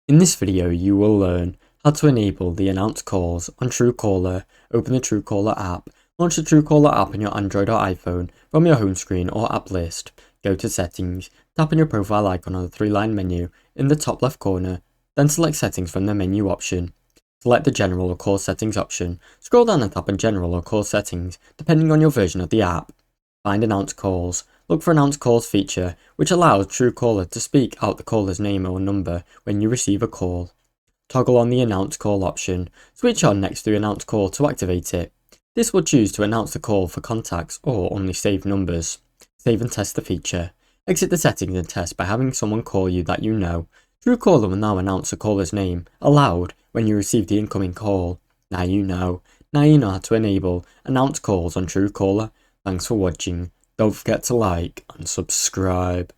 In this video, you will learn how to enable the announce calls on Truecaller. Open the Truecaller app, launch the Truecaller app on your Android or iPhone from your home screen or app list. Go to settings, tap on your profile icon on the three-line menu in the top left corner, then select settings from the menu option. Select the general or call settings option, scroll down and tap on general or call settings depending on your version of the app. Find announce calls. Look for announce calls feature, which allows Truecaller to speak out the caller's name or number when you receive a call. Toggle on the announce call option. Switch on next to announce call to activate it. This will choose to announce the call for contacts or only saved numbers. Save and test the feature. Exit the settings and test by having someone call you that you know. Truecaller will now announce the caller's name aloud when you receive the incoming call. Now you know. Now you know how to enable announce calls on Truecaller. Thanks for watching. Don't forget to like and subscribe.